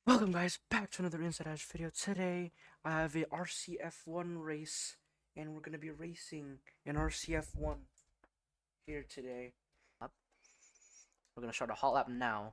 Welcome guys back to another Inside Edge video. Today I have a RCF1 race and we're gonna be racing an RCF1 here today. We're gonna start a hot lap now.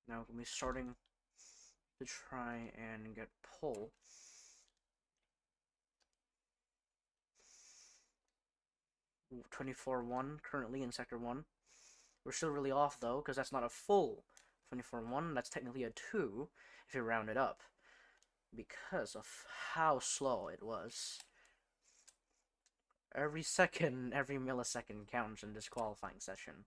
Now we're gonna be starting to try and get pole. Ooh, 24-1 currently in sector 1. We're still really off though, because that's not a full 24-1, that's technically a 2 if you round it up, because of how slow it was. Every second, every millisecond counts in this qualifying session,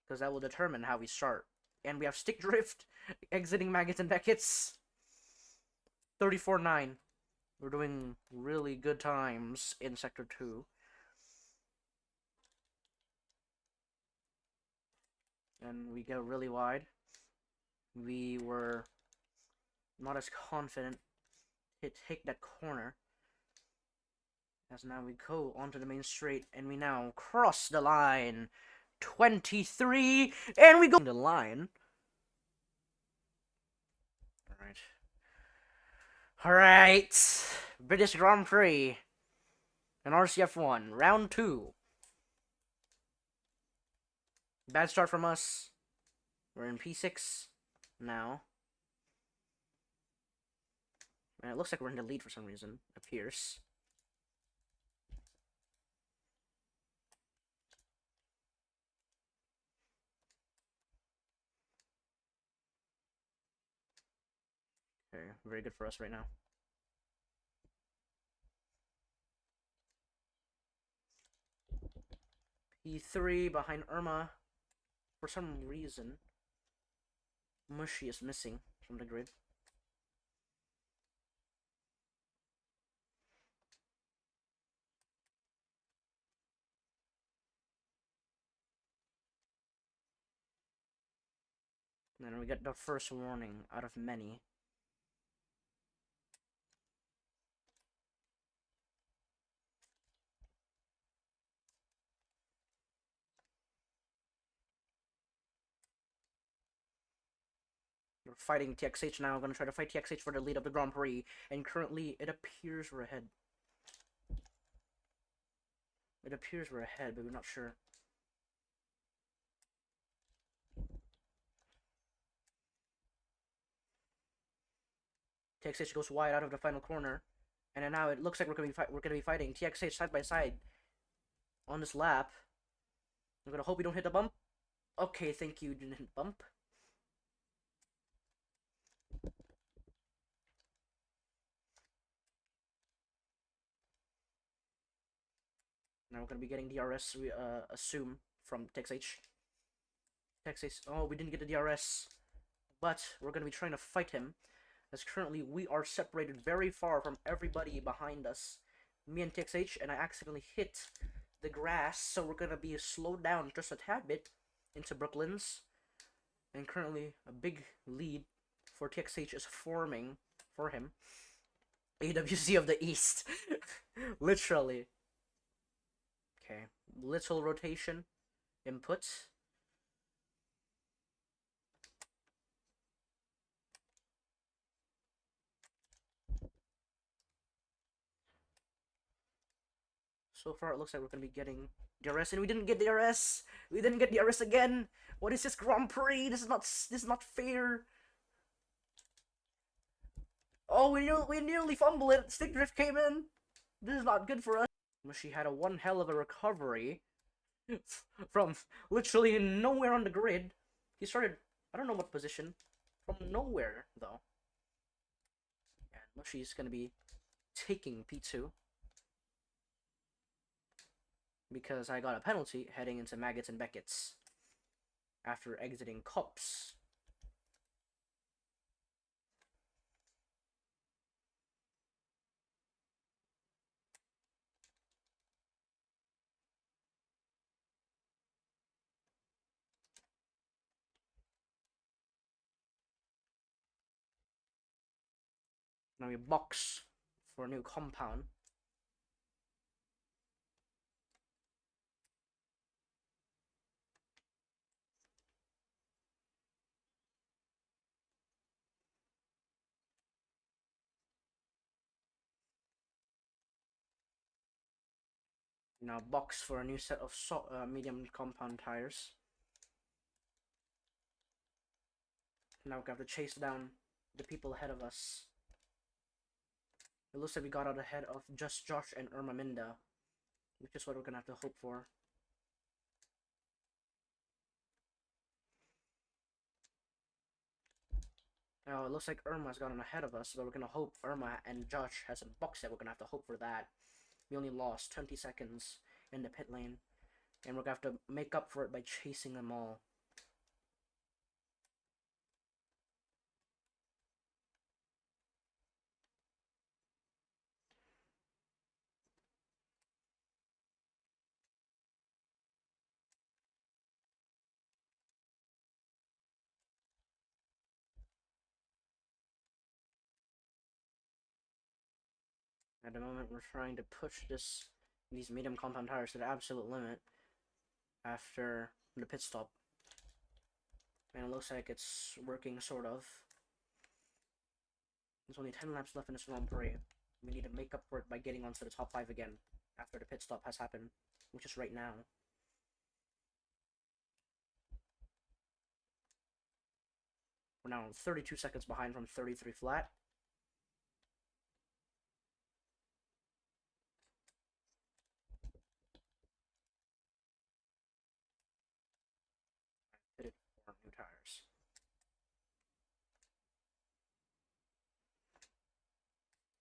because that will determine how we start. And we have Stick Drift exiting Maggots and Beckett's 34-9. We're doing really good times in Sector 2. And we get really wide. We were not as confident to take that corner. As now we go onto the main straight, and we now cross the line. 23, and we go the line. Alright. British Grand Prix. And RCF1, round 2. Bad start from us. We're in P6 now. And it looks like we're in the lead for some reason. Appears. Okay, very good for us right now. P3 behind Irma. For some reason, Mushy is missing from the grid. And then we get the first warning out of many. We're fighting TXH now. I'm going to try to fight TXH for the lead of the Grand Prix. And currently, it appears we're ahead. It appears we're ahead, but we're not sure. TXH goes wide out of the final corner. And then now it looks like we're going to be fighting TXH side by side on this lap. I'm going to hope we don't hit the bump. Okay, thank you, didn't hit the bump. Now we're going to be getting DRS, we assume, from TXH. TXH, oh, we didn't get the DRS. But we're going to be trying to fight him, as currently we are separated very far from everybody behind us. Me and TXH, and I accidentally hit the grass, so we're going to be slowed down just a tad bit into Brooklyn's. And currently, a big lead for TXH is forming for him. AWC of the East. Literally. Okay, little rotation input. So far, it looks like we're gonna be getting DRS, and we didn't get DRS. We didn't get DRS again. What is this Grand Prix? This is not fair. Oh, we nearly fumbled it. Stick drift came in. This is not good for us. She had a one hell of a recovery from literally nowhere on the grid. He started, I don't know what position, from nowhere though. And she's gonna be taking P2 because I got a penalty heading into Maggots and Beckett's after exiting Cups. Now we box for a new compound. Now box for a new set of medium compound tires. Now we have to chase down the people ahead of us. It looks like we got out ahead of Just Josh and Irma Minda, which is what we're gonna have to hope for. Now it looks like Irma's gotten ahead of us, but we're gonna hope Irma and Josh hasn't boxed yet. We're gonna have to hope for that. We only lost 20 seconds in the pit lane, and we're gonna have to make up for it by chasing them all. At the moment, we're trying to push these medium compound tires to the absolute limit after the pit stop. And it looks like it's working, sort of. There's only 10 laps left in this Grand Prix. We need to make up for it by getting onto the top 5 again after the pit stop has happened, which is right now. We're now 32 seconds behind from 33 flat. Fitted for new tires.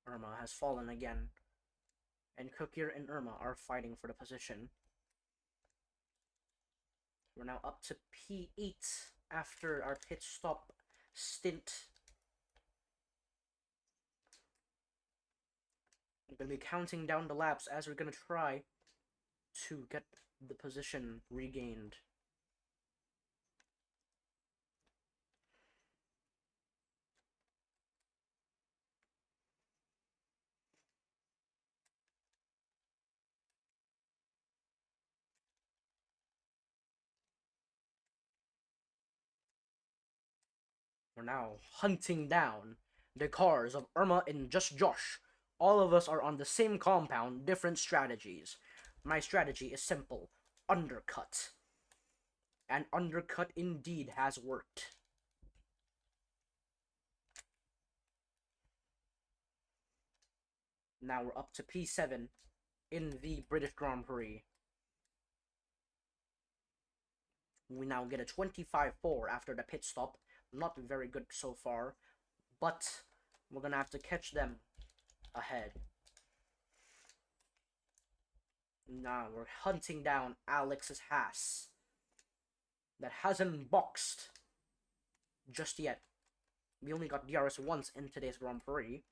Irma has fallen again, and Cookier and Irma are fighting for the position. We're now up to P8 after our pit stop stint. I'm going to be counting down the laps as we're going to try to get the position regained. We're now hunting down the cars of Irma and Just Josh. All of us are on the same compound, different strategies. My strategy is simple: undercut. And undercut indeed has worked. Now we're up to P7 in the British Grand Prix. We now get a 25-4 after the pit stop. Not very good so far, but we're gonna have to catch them ahead. Now we're hunting down Alex's Haas that hasn't boxed just yet. We only got DRS once in today's Grand Prix,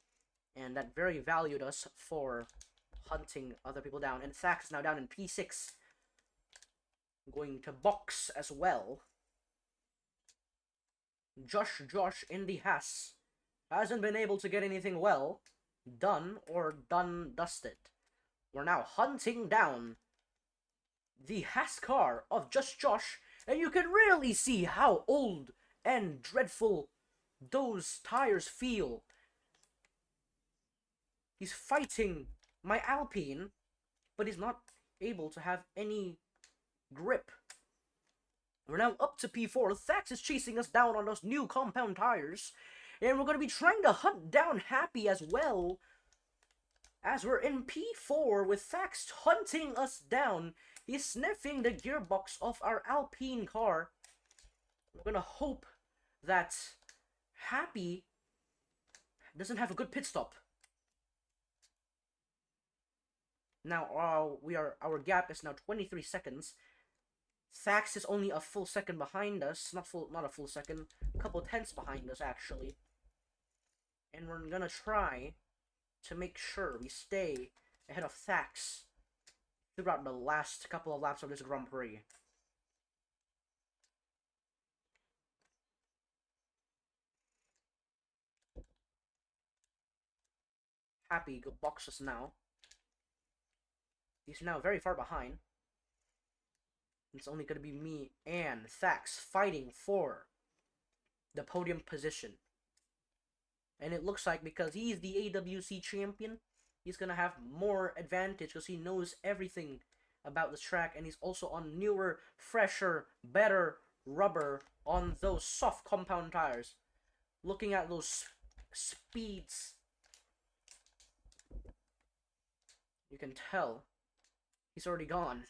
and that very valued us for hunting other people down. And Thax is now down in P6, going to box as well. Josh in the Haas hasn't been able to get anything well done or dusted. We're now hunting down the Haas car of Just Josh, and you can really see how old and dreadful those tires feel. He's fighting my Alpine, but he's not able to have any grip. We're now up to P4. Thax is chasing us down on those new compound tires. And we're going to be trying to hunt down Happy as well, as we're in P4 with Thax hunting us down. He's sniffing the gearbox of our Alpine car. We're going to hope that Happy doesn't have a good pit stop. Now our gap is now 23 seconds. Thax is only a full second behind us. Not a full second. A couple tenths behind us, actually. And we're gonna try to make sure we stay ahead of Thax throughout the last couple of laps of this Grand Prix. Happy boxes now. He's now very far behind. It's only going to be me and Thax fighting for the podium position. And it looks like because he's the AWC champion, he's going to have more advantage because he knows everything about the track, and he's also on newer, fresher, better rubber on those soft compound tires. Looking at those speeds, you can tell he's already gone.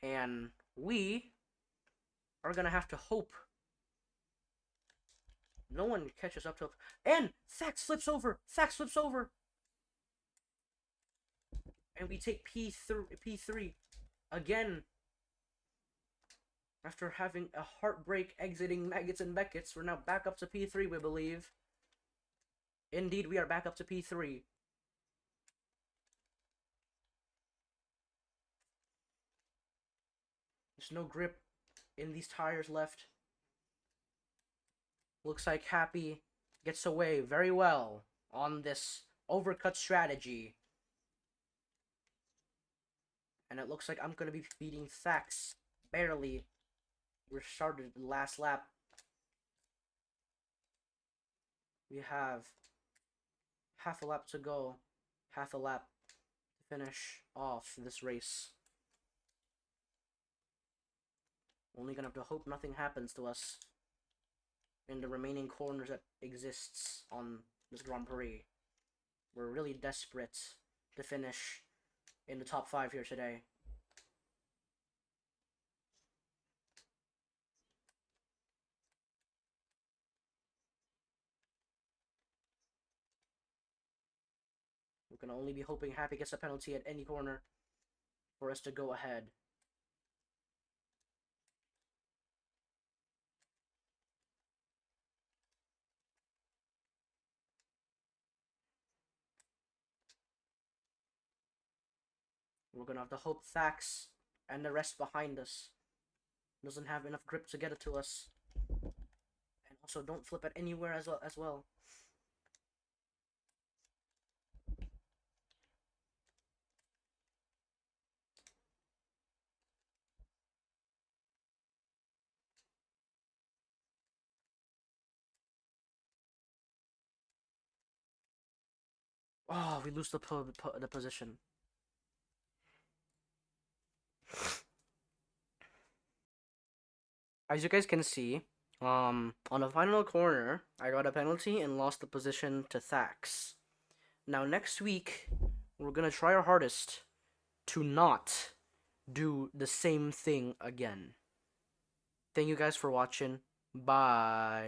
And we are gonna have to hope no one catches up to. And Thax flips over. Thax flips over. And we take P3 again. After having a heartbreak exiting Maggots and Beckett's, we're now back up to P3, we believe. Indeed, we are back up to P3. There's no grip in these tires left. Looks like Happy gets away very well on this overcut strategy. And it looks like I'm going to be beating Thax barely. We started the last lap. We have half a lap to go. Half a lap to finish off this race. Only gonna have to hope nothing happens to us in the remaining corners that exists on this Grand Prix. We're really desperate to finish in the top 5 here today. We can only be hoping Happy gets a penalty at any corner for us to go ahead. We're gonna have to hope Thax and the rest behind us doesn't have enough grip to get it to us. And also don't flip it anywhere as well. Oh, we lose the position. As you guys can see, on the final corner, I got a penalty and lost the position to Thax. Now next week, we're gonna try our hardest to not do the same thing again. Thank you guys for watching. Bye.